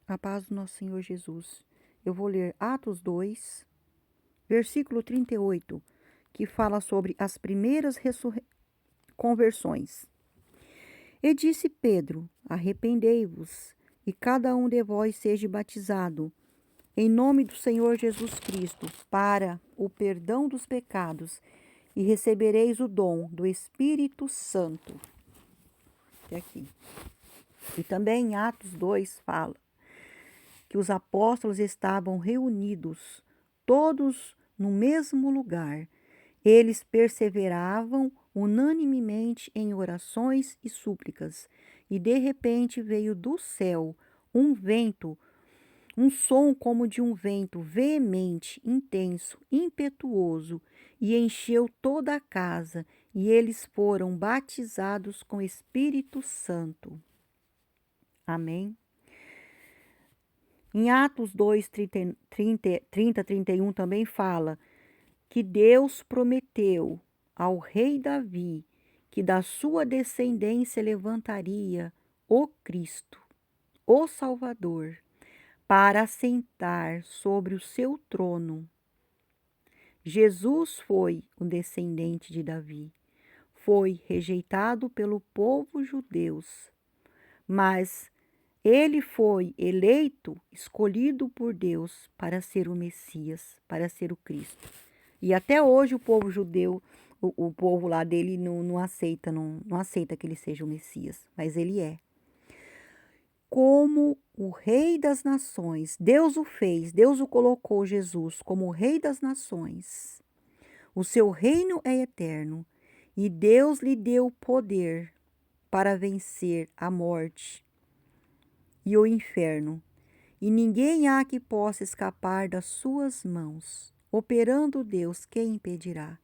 A paz do nosso Senhor Jesus. Eu vou ler Atos 2, versículo 38, que fala sobre as primeiras conversões. E disse Pedro: Arrependei-vos, e cada um de vós seja batizado, em nome do Senhor Jesus Cristo, para o perdão dos pecados, e recebereis o dom do Espírito Santo. Até aqui. E também em Atos 2 fala que os apóstolos estavam reunidos, todos no mesmo lugar. Eles perseveravam unanimemente em orações e súplicas, e de repente veio do céu um vento, um som como de um vento veemente, intenso, impetuoso, e encheu toda a casa, e eles foram batizados com Espírito Santo. Amém. Em Atos 2, 31 também fala que Deus prometeu ao rei Davi que da sua descendência levantaria o Cristo, o Salvador, para assentar sobre o seu trono. Jesus foi o descendente de Davi, foi rejeitado pelo povo judeu, mas ele foi eleito, escolhido por Deus para ser o Messias, para ser o Cristo. E até hoje o povo judeu, o povo lá dele não aceita que ele seja o Messias, mas ele é. Como o Rei das Nações, Deus o fez, Deus o colocou, Jesus, como o Rei das Nações. O seu reino é eterno e Deus lhe deu poder para vencer a morte e o inferno, e ninguém há que possa escapar das suas mãos. Operando Deus, quem impedirá?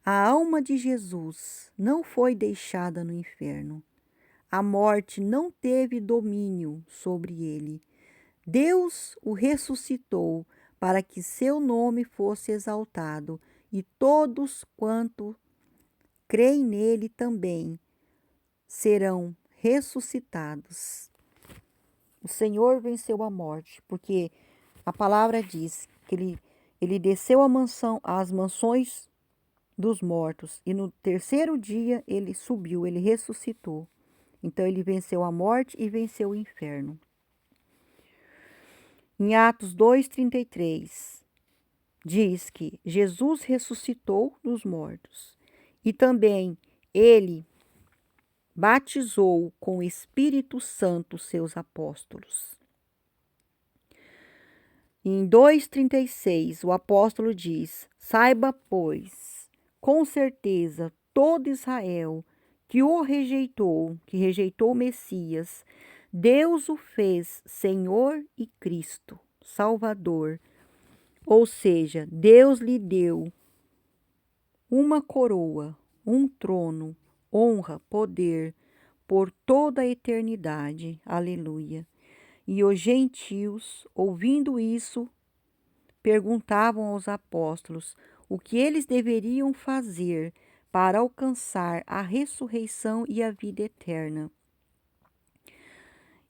A alma de Jesus não foi deixada no inferno. A morte não teve domínio sobre ele. Deus o ressuscitou para que seu nome fosse exaltado, e todos quanto creem nele também serão ressuscitados. O Senhor venceu a morte, porque a palavra diz que ele desceu às mansões dos mortos e no terceiro dia ele subiu, ele ressuscitou. Então ele venceu a morte e venceu o inferno. Em Atos 2:33 diz que Jesus ressuscitou dos mortos e também ele batizou com o Espírito Santo seus apóstolos. Em 2:36, o apóstolo diz: Saiba, pois, com certeza, todo Israel que o rejeitou, que rejeitou o Messias, Deus o fez Senhor e Cristo, Salvador. Ou seja, Deus lhe deu uma coroa, um trono, honra, poder por toda a eternidade. Aleluia. E os gentios, ouvindo isso, perguntavam aos apóstolos o que eles deveriam fazer para alcançar a ressurreição e a vida eterna.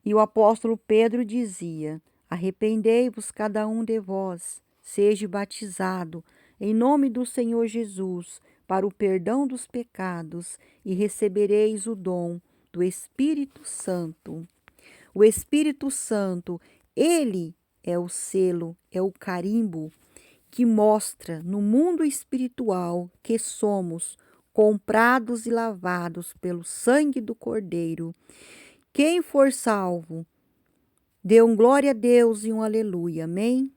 E o apóstolo Pedro dizia: Arrependei-vos cada um de vós, seja batizado em nome do Senhor Jesus para o perdão dos pecados e recebereis o dom do Espírito Santo. O Espírito Santo, ele é o selo, é o carimbo que mostra no mundo espiritual que somos comprados e lavados pelo sangue do Cordeiro. Quem for salvo, dê um glória a Deus e um aleluia, amém?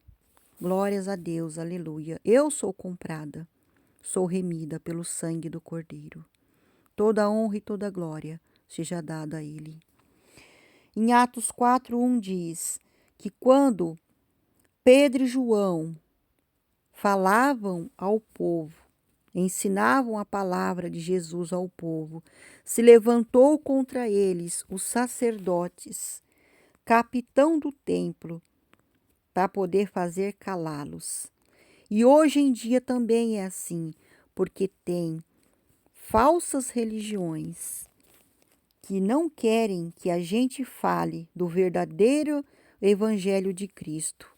Glórias a Deus, aleluia. Eu sou comprada, sou remida pelo sangue do Cordeiro. Toda honra e toda glória seja dada a ele. Em Atos 4:1 diz que quando Pedro e João falavam ao povo, ensinavam a palavra de Jesus ao povo, se levantou contra eles os sacerdotes, capitão do templo, para poder fazer calá-los. E hoje em dia também é assim, porque tem falsas religiões que não querem que a gente fale do verdadeiro evangelho de Cristo.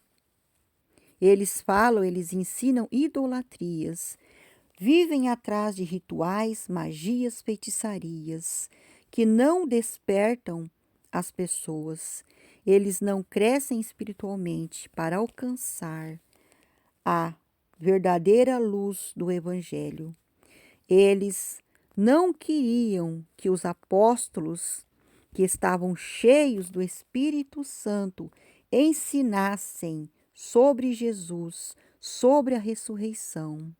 Eles falam, eles ensinam idolatrias, vivem atrás de rituais, magias, feitiçarias, que não despertam as pessoas. Eles não crescem espiritualmente para alcançar a verdadeira luz do evangelho. Eles não queriam que os apóstolos, que estavam cheios do Espírito Santo, ensinassem sobre Jesus, sobre a ressurreição.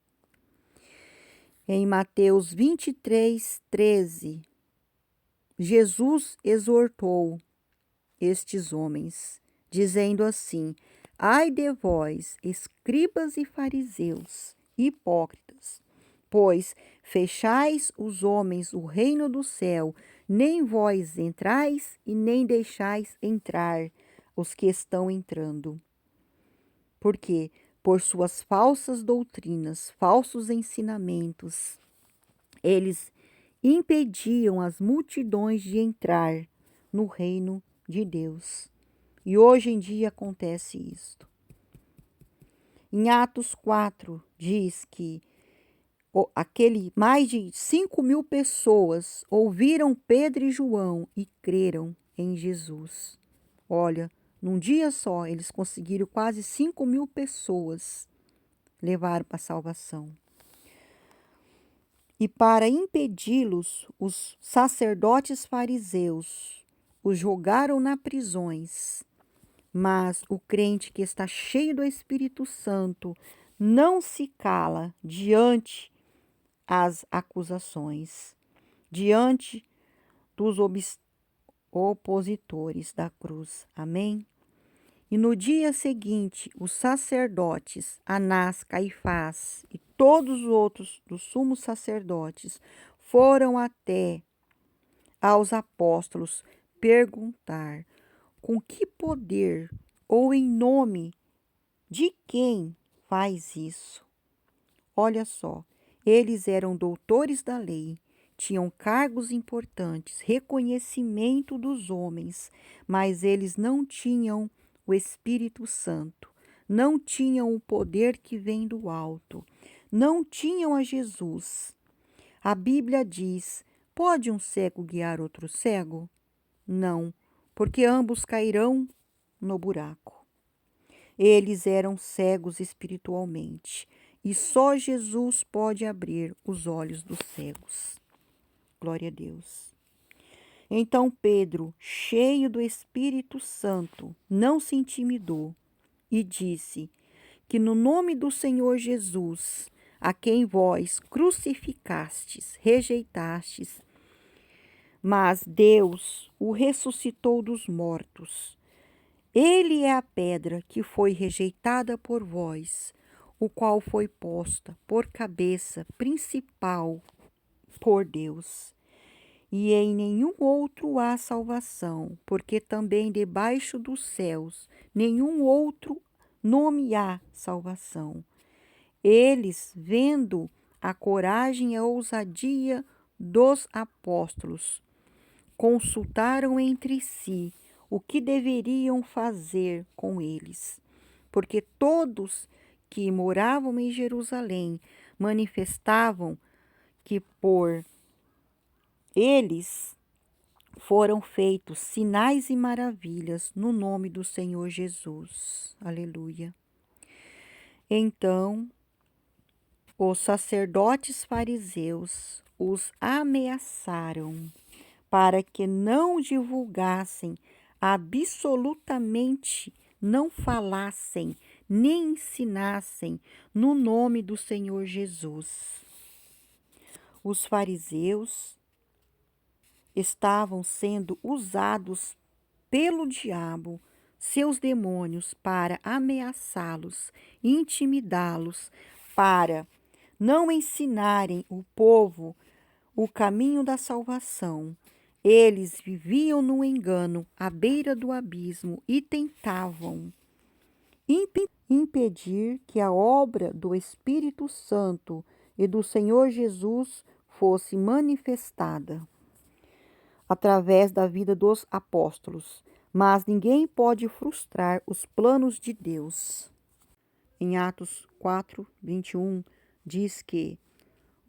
Em Mateus 23:13, Jesus exortou estes homens, dizendo assim: Ai de vós, escribas e fariseus, hipócritas, pois fechais os homens o reino do céu, nem vós entrais e nem deixais entrar os que estão entrando. Por quê? Por suas falsas doutrinas, falsos ensinamentos, eles impediam as multidões de entrar no reino de Deus. E hoje em dia acontece isto. Em Atos 4, diz que mais de 5.000 pessoas ouviram Pedro e João e creram em Jesus. Olha, num dia só, eles conseguiram quase 5.000 pessoas levar para a salvação. E para impedi-los, os sacerdotes fariseus os jogaram nas prisões. Mas o crente que está cheio do Espírito Santo não se cala diante as acusações, diante dos opositores da cruz. Amém? E no dia seguinte, os sacerdotes, Anás, Caifás e todos os outros dos sumos sacerdotes foram até aos apóstolos perguntar com que poder ou em nome de quem faz isso. Olha só, eles eram doutores da lei, tinham cargos importantes, reconhecimento dos homens, mas eles não tinham o Espírito Santo, não tinham o poder que vem do alto, não tinham a Jesus. A Bíblia diz: pode um cego guiar outro cego? Não, porque ambos cairão no buraco. Eles eram cegos espiritualmente e só Jesus pode abrir os olhos dos cegos. Glória a Deus. Então Pedro, cheio do Espírito Santo, não se intimidou e disse que no nome do Senhor Jesus, a quem vós crucificastes, rejeitastes, mas Deus o ressuscitou dos mortos. Ele é a pedra que foi rejeitada por vós, o qual foi posta por cabeça principal por Deus. E em nenhum outro há salvação, porque também debaixo dos céus nenhum outro nome há salvação. Eles, vendo a coragem e a ousadia dos apóstolos, consultaram entre si o que deveriam fazer com eles, porque todos que moravam em Jerusalém manifestavam que por eles foram feitos sinais e maravilhas no nome do Senhor Jesus. Aleluia. Então, os sacerdotes fariseus os ameaçaram para que não divulgassem absolutamente, não falassem, nem ensinassem no nome do Senhor Jesus. Os fariseus estavam sendo usados pelo diabo, seus demônios, para ameaçá-los, intimidá-los, para não ensinarem o povo o caminho da salvação. Eles viviam no engano, à beira do abismo, e tentavam impedir que a obra do Espírito Santo e do Senhor Jesus fosse manifestada. através da vida dos apóstolos, mas ninguém pode frustrar os planos de Deus. Em Atos 4, 21, diz que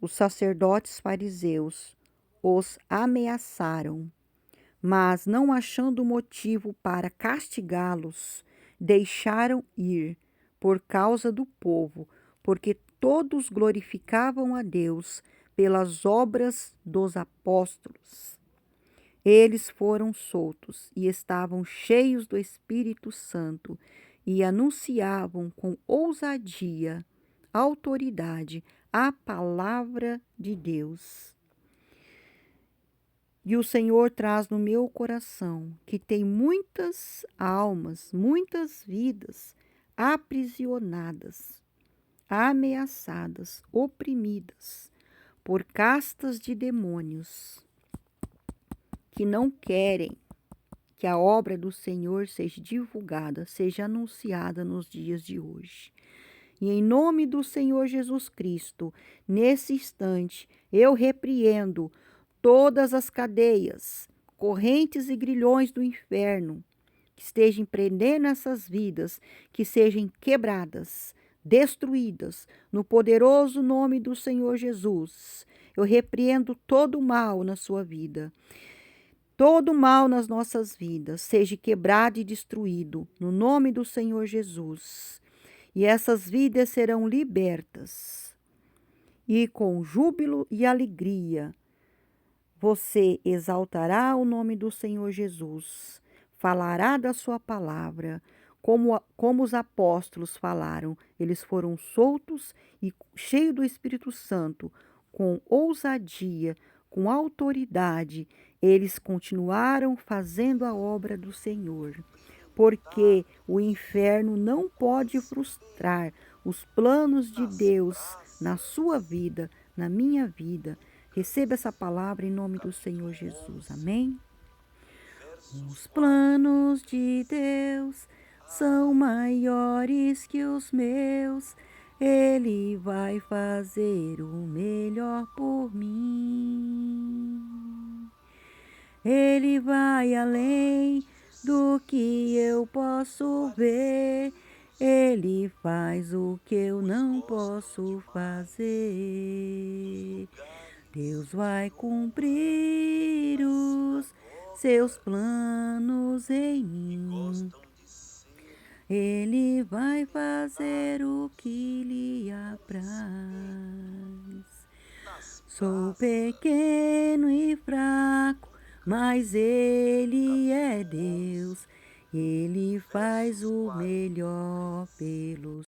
os sacerdotes fariseus os ameaçaram, mas não achando motivo para castigá-los, deixaram ir por causa do povo, porque todos glorificavam a Deus pelas obras dos apóstolos. Eles foram soltos e estavam cheios do Espírito Santo e anunciavam com ousadia, autoridade, a palavra de Deus. E o Senhor traz no meu coração que tem muitas almas, muitas vidas aprisionadas, ameaçadas, oprimidas por castas de demônios que não querem que a obra do Senhor seja divulgada, seja anunciada nos dias de hoje. E em nome do Senhor Jesus Cristo, nesse instante, eu repreendo todas as cadeias, correntes e grilhões do inferno que estejam prendendo essas vidas, que sejam quebradas, destruídas, no poderoso nome do Senhor Jesus. Eu repreendo todo o mal na sua vida. Todo mal nas nossas vidas seja quebrado e destruído, no nome do Senhor Jesus. E essas vidas serão libertas. E com júbilo e alegria, você exaltará o nome do Senhor Jesus, falará da sua palavra, como os apóstolos falaram. Eles foram soltos e cheios do Espírito Santo, com ousadia, com autoridade, eles continuaram fazendo a obra do Senhor, porque o inferno não pode frustrar os planos de Deus na sua vida, na minha vida. Receba essa palavra em nome do Senhor Jesus. Amém? Os planos de Deus são maiores que os meus. Ele vai fazer o melhor por mim. Ele vai além do que eu posso ver. Ele faz o que eu não posso fazer. Deus vai cumprir os seus planos em mim. Ele vai fazer o que lhe apraz. Sou pequeno e fraco, mas Ele é Deus. Ele faz o melhor pelos